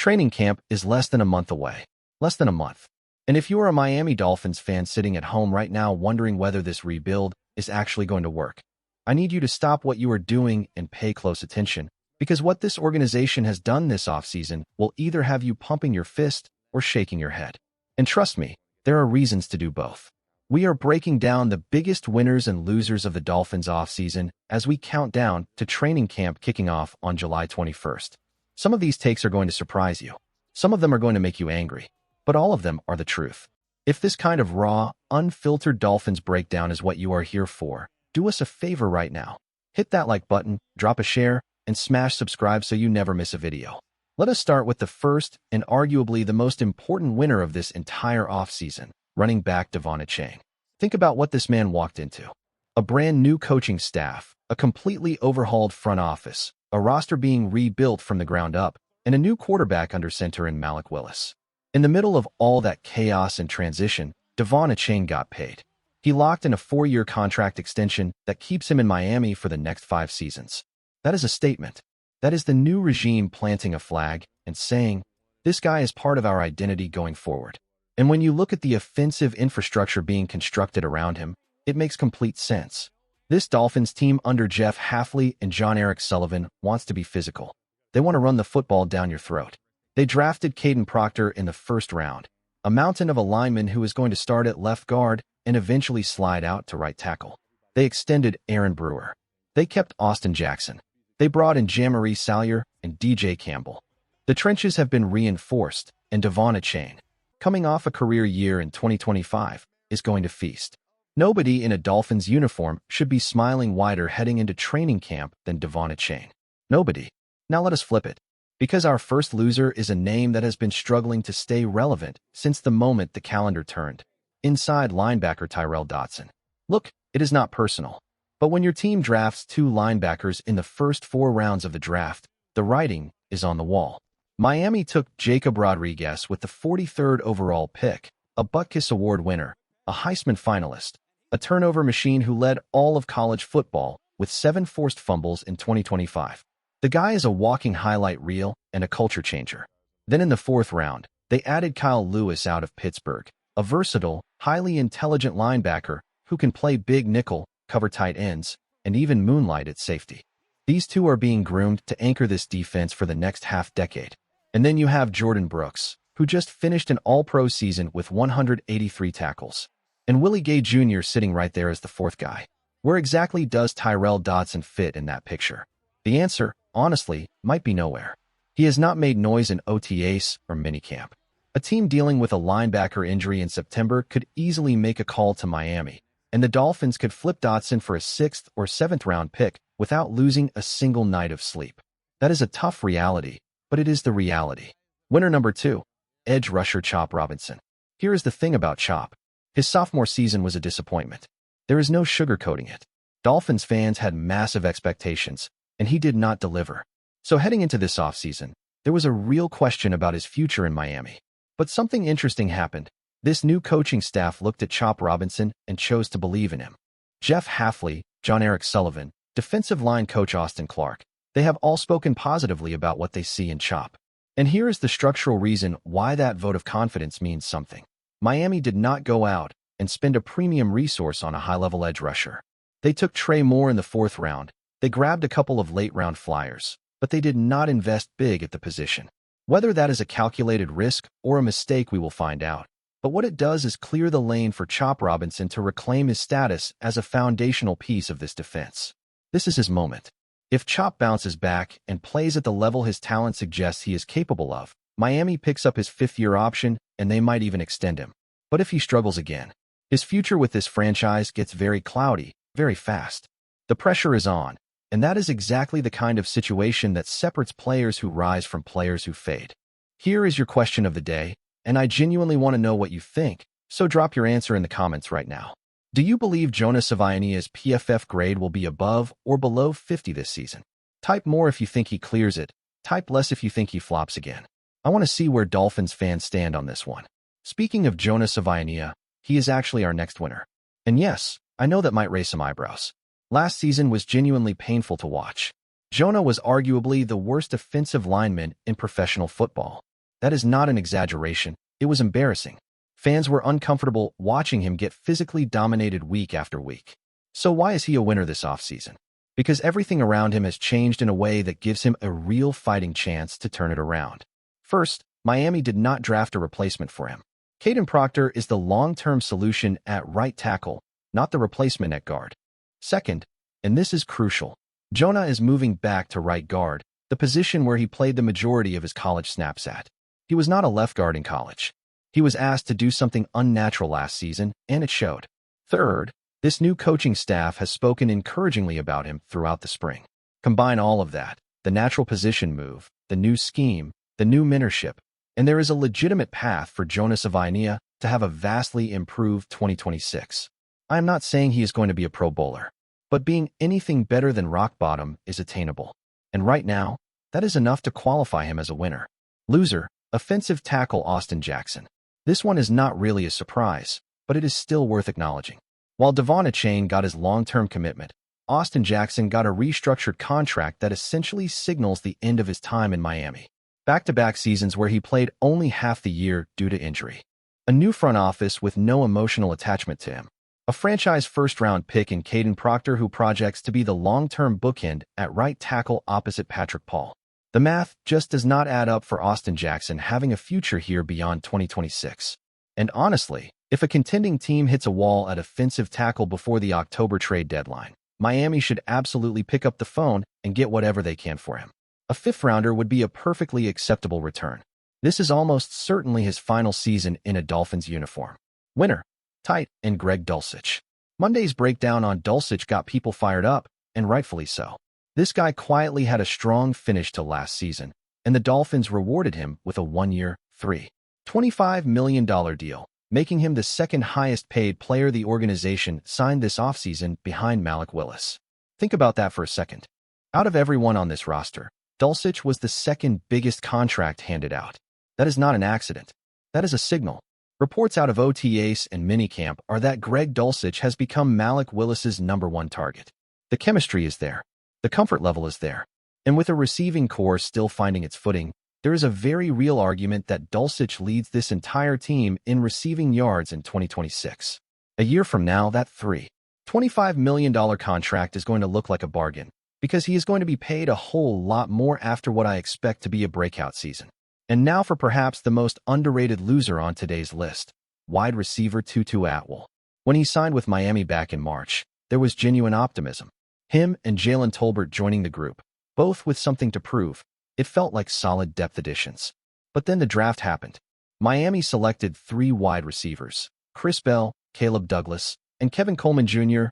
Training camp is less than a month away. Less than a month. And if you are a Miami Dolphins fan sitting at home right now wondering whether this rebuild is actually going to work, I need you to stop what you are doing and pay close attention, because what this organization has done this offseason will either have you pumping your fist or shaking your head. And trust me, there are reasons to do both. We are breaking down the biggest winners and losers of the Dolphins offseason as we count down to training camp kicking off on July 21st. Some of these takes are going to surprise you. Some of them are going to make you angry. But all of them are the truth. If this kind of raw, unfiltered Dolphins breakdown is what you are here for, do us a favor right now. Hit that like button, drop a share, and smash subscribe so you never miss a video. Let us start with the first and arguably the most important winner of this entire offseason, running back Achane. Think about what this man walked into. A brand new coaching staff, a completely overhauled front office, a roster being rebuilt from the ground up, and a new quarterback under center in Malik Willis. In the middle of all that chaos and transition, Achane got paid. He locked in a 4-year contract extension that keeps him in Miami for the next 5 seasons. That is a statement. That is the new regime planting a flag and saying, this guy is part of our identity going forward. And when you look at the offensive infrastructure being constructed around him, it makes complete sense. This Dolphins team under Jeff Hafley and John Sullivan wants to be physical. They want to run the football down your throat. They drafted Caden Proctor in the first round, a mountain of a lineman who is going to start at left guard and eventually slide out to right tackle. They extended Aaron Brewer. They kept Austin Jackson. They brought in Jamari Salyer and DJ Campbell. The trenches have been reinforced, and Achane, coming off a career year in 2025, is going to feast. Nobody in a Dolphins uniform should be smiling wider heading into training camp than Achane. Nobody. Now let us flip it. Because our first loser is a name that has been struggling to stay relevant since the moment the calendar turned. Inside linebacker Tyrel Dodson. Look, it is not personal. But when your team drafts 2 linebackers in the first 4 rounds of the draft, the writing is on the wall. Miami took Jacob Rodriguez with the 43rd overall pick, a Butkus Award winner, a Heisman finalist, a turnover machine who led all of college football with 7 forced fumbles in 2025. The guy is a walking highlight reel and a culture changer. Then in the 4th round, they added Kyle Lewis out of Pittsburgh, a versatile, highly intelligent linebacker who can play big nickel, cover tight ends, and even moonlight at safety. These 2 are being groomed to anchor this defense for the next half-decade. And then you have Jordan Brooks, who just finished an all-pro season with 183 tackles. And Willie Gay Jr. sitting right there as the 4th guy. Where exactly does Tyrel Dodson fit in that picture? The answer, honestly, might be nowhere. He has not made noise in OTAs or minicamp. A team dealing with a linebacker injury in September could easily make a call to Miami, and the Dolphins could flip Dodson for a 6th or 7th round pick without losing a single night of sleep. That is a tough reality, but it is the reality. Winner number 2, edge rusher Chop Robinson. Here is the thing about Chop. His sophomore season was a disappointment. There is no sugarcoating it. Dolphins fans had massive expectations, and he did not deliver. So heading into this offseason, there was a real question about his future in Miami. But something interesting happened. This new coaching staff looked at Chop Robinson and chose to believe in him. Jeff Hafley, John Sullivan, defensive line coach Austin Clark, they have all spoken positively about what they see in Chop. And here is the structural reason why that vote of confidence means something. Miami did not go out and spend a premium resource on a high-level edge rusher. They took Trey Moore in the 4th round. They grabbed a couple of late-round flyers, but they did not invest big at the position. Whether that is a calculated risk or a mistake, we will find out. But what it does is clear the lane for Chop Robinson to reclaim his status as a foundational piece of this defense. This is his moment. If Chop bounces back and plays at the level his talent suggests he is capable of, Miami picks up his 5th-year option and they might even extend him. But if he struggles again, his future with this franchise gets very cloudy, very fast. The pressure is on, and that is exactly the kind of situation that separates players who rise from players who fade. Here is your question of the day, and I genuinely want to know what you think, so drop your answer in the comments right now. Do you believe Jonah Savaiania's PFF grade will be above or below 50 this season? Type more if you think he clears it. Type less if you think he flops again. I want to see where Dolphins fans stand on this one. Speaking of Jonah Savaiania, he is actually our next winner. And yes, I know that might raise some eyebrows. Last season was genuinely painful to watch. Jonah was arguably the worst offensive lineman in professional football. That is not an exaggeration. It was embarrassing. Fans were uncomfortable watching him get physically dominated week after week. So why is he a winner this offseason? Because everything around him has changed in a way that gives him a real fighting chance to turn it around. First, Miami did not draft a replacement for him. Caden Proctor is the long-term solution at right tackle, not the replacement at guard. Second, and this is crucial, Jonah is moving back to right guard, the position where he played the majority of his college snaps at. He was not a left guard in college. He was asked to do something unnatural last season, and it showed. Third, this new coaching staff has spoken encouragingly about him throughout the spring. Combine all of that, the natural position move, the new scheme, the new mentorship, and there is a legitimate path for Jonas Avainia to have a vastly improved 2026. I am not saying he is going to be a Pro Bowler, but being anything better than rock bottom is attainable. And right now, that is enough to qualify him as a winner. Loser, offensive tackle Austin Jackson. This one is not really a surprise, but it is still worth acknowledging. While Achane got his long-term commitment, Austin Jackson got a restructured contract that essentially signals the end of his time in Miami. Back-to-back seasons where he played only half the year due to injury. A new front office with no emotional attachment to him. A franchise first-round pick in Caden Proctor who projects to be the long-term bookend at right tackle opposite Patrick Paul. The math just does not add up for Austin Jackson having a future here beyond 2026. And honestly, if a contending team hits a wall at offensive tackle before the October trade deadline, Miami should absolutely pick up the phone and get whatever they can for him. A fifth-rounder would be a perfectly acceptable return. This is almost certainly his final season in a Dolphins uniform. Winner, tight, and Greg Dulcich. Monday's breakdown on Dulcich got people fired up, and rightfully so. This guy quietly had a strong finish to last season, and the Dolphins rewarded him with a one-year, $25 million deal, making him the second highest-paid player the organization signed this offseason behind Malik Willis. Think about that for a second. Out of everyone on this roster, Dulcich was the second biggest contract handed out. That is not an accident. That is a signal. Reports out of OTAs and minicamp are that Greg Dulcich has become Malik Willis's #1 target. The chemistry is there. The comfort level is there. And with a receiving core still finding its footing, there is a very real argument that Dulcich leads this entire team in receiving yards in 2026. A year from now, that $25 million contract is going to look like a bargain, because he is going to be paid a whole lot more after what I expect to be a breakout season. And now for perhaps the most underrated loser on today's list, wide receiver Tutu Atwell. When he signed with Miami back in March, there was genuine optimism. Him and Jalen Tolbert joining the group, both with something to prove. It felt like solid depth additions. But then the draft happened. Miami selected 3 wide receivers, Chris Bell, Caleb Douglas, and Kevin Coleman Jr.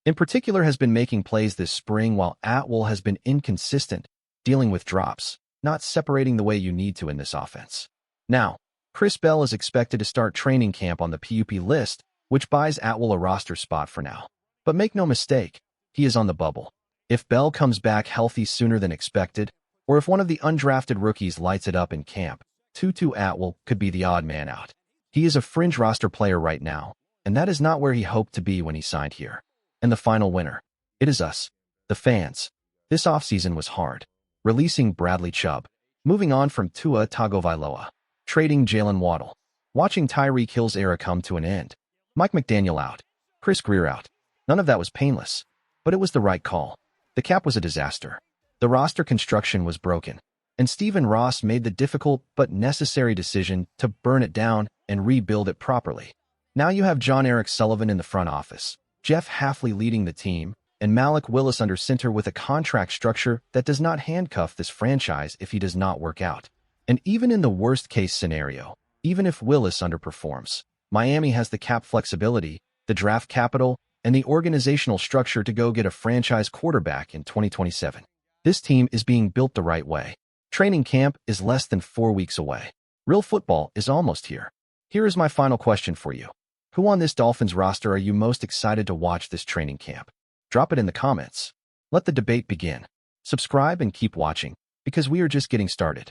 In particular has been making plays this spring while Atwell has been inconsistent, dealing with drops, not separating the way you need to in this offense. Now, Chris Bell is expected to start training camp on the PUP list, which buys Atwell a roster spot for now. But make no mistake, he is on the bubble. If Bell comes back healthy sooner than expected, or if one of the undrafted rookies lights it up in camp, Tutu Atwell could be the odd man out. He is a fringe roster player right now, and that is not where he hoped to be when he signed here. And the final winner, it is us, the fans. This offseason was hard. Releasing Bradley Chubb, moving on from Tua Tagovailoa, trading Jalen Waddle, watching Tyreek Hill's era come to an end, Mike McDaniel out, Chris Greer out. None of that was painless, but it was the right call. The cap was a disaster. The roster construction was broken, and Stephen Ross made the difficult but necessary decision to burn it down and rebuild it properly. Now you have John Eric Sullivan in the front office, Jeff Hafley leading the team, and Malik Willis under center with a contract structure that does not handcuff this franchise if he does not work out. And even in the worst-case scenario, even if Willis underperforms, Miami has the cap flexibility, the draft capital, and the organizational structure to go get a franchise quarterback in 2027. This team is being built the right way. Training camp is less than 4 weeks away. Real football is almost here. Here is my final question for you. Who on this Dolphins roster are you most excited to watch this training camp? Drop it in the comments. Let the debate begin. Subscribe and keep watching, because we are just getting started.